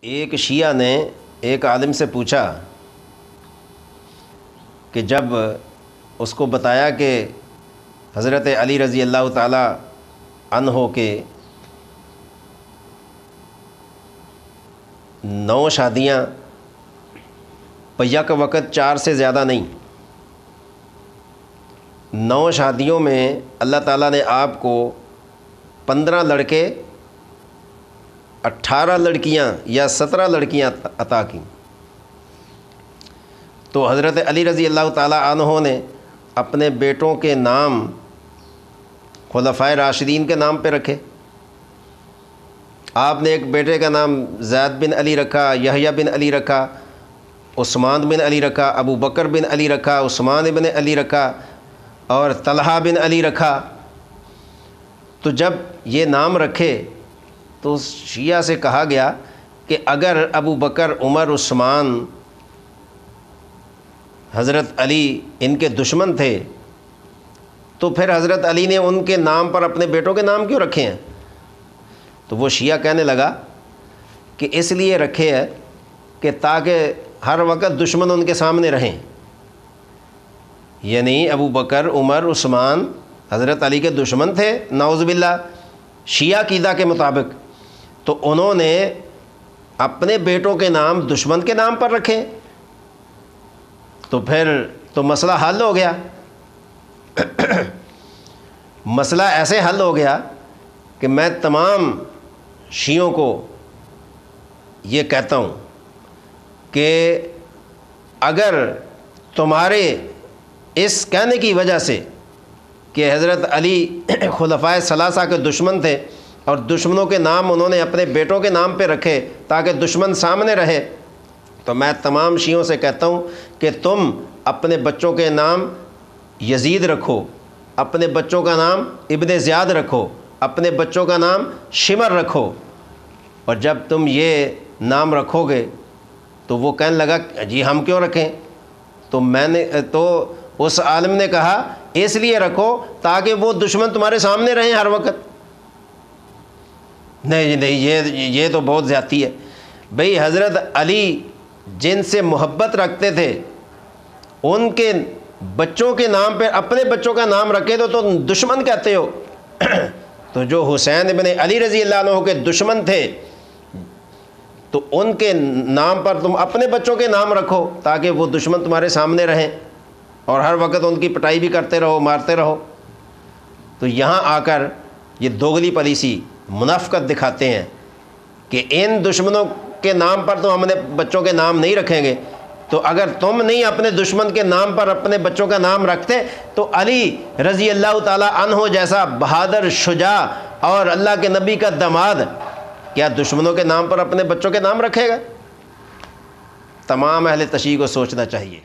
ایک شیعہ نے ایک عالم سے پوچھا کہ جب اس کو بتایا کہ حضرت علی رضی اللہ تعالی عنہ کے 9 شادیاں یک وقت 4 سے زیادہ نہیں، 9 شادیوں میں اللہ تعالیٰ نے آپ کو 15 لڑکے 18 لڑکیاں یا 17 لڑکیاں عطا کیں، تو حضرت علی رضی اللہ تعالیٰ عنہ نے اپنے بیٹوں کے نام خلفائے راشدین کے نام پہ رکھے۔ آپ نے ایک بیٹے کا نام زید بن علی رکھا، یحییٰ بن علی رکھا، عثمان بن علی رکھا، ابو بکر بن علی رکھا، عثمان بن علی رکھا اور طلحہ بن علی رکھا۔ تو جب یہ نام رکھے تو شیعہ سے کہا گیا کہ اگر ابو بکر، عمر، عثمان، حضرت علی ان کے دشمن تھے تو پھر حضرت علی نے ان کے نام پر اپنے بیٹوں کے نام کیوں رکھے ہیں؟ تو وہ شیعہ کہنے لگا کہ اس لیے رکھے ہیں کہ تاکہ ہر وقت دشمن ان کے سامنے رہیں، یعنی ابو بکر، عمر، عثمان حضرت علی کے دشمن تھے نعوذ باللہ شیعہ عقیدہ کے مطابق، تو انہوں نے اپنے بیٹوں کے نام دشمن کے نام پر رکھے، تو پھر تو مسئلہ حل ہو گیا۔ مسئلہ ایسے حل ہو گیا کہ میں تمام شیعوں کو یہ کہتا ہوں کہ اگر تمہارے اس کہنے کی وجہ سے کہ حضرت علی خلفائے ثلاثہ کے دشمن تھے اور دشمنوں کے نام انہوں نے اپنے بیٹوں کے نام پہ رکھے تاکہ دشمن سامنے رہے، تو میں تمام شیعوں سے کہتا ہوں کہ تم اپنے بچوں کے نام یزید رکھو، اپنے بچوں کا نام ابن زیاد رکھو، اپنے بچوں کا نام شمر رکھو، اور جب تم یہ نام رکھو گے تو وہ کہنے لگا جی ہم کیوں رکھیں؟ تو اس عالم نے کہا اس لیے رکھو تاکہ وہ دشمن تمہارے سامنے رہیں ہر وقت۔ نہیں یہ تو بہت زیادتی ہے بھئی، حضرت علی جن سے محبت رکھتے تھے ان کے بچوں کے نام پہ اپنے بچوں کا نام رکھے تو تم دشمن کہتے ہو۔ تو جو حسین ابن علی رضی اللہ عنہ کے دشمن تھے تو ان کے نام پر تم اپنے بچوں کے نام رکھو تاکہ وہ دشمن تمہارے سامنے رہیں اور ہر وقت ان کی پٹائی بھی کرتے رہو، مارتے رہو۔ تو یہاں آ کر یہ دوغلی پالیسی منافقت دکھاتے ہیں کہ ان دشمنوں کے نام پر تو ہم نے بچوں کے نام نہیں رکھیں گے، تو اگر تم نہیں اپنے دشمن کے نام پر اپنے بچوں کا نام رکھتے تو علی رضی اللہ تعالی عنہ جیسا بہادر، شجاع اور اللہ کے نبی کا داماد کیا دشمنوں کے نام پر اپنے بچوں کے نام رکھے گا؟ تمام اہل تشیع کو سوچنا چاہیے۔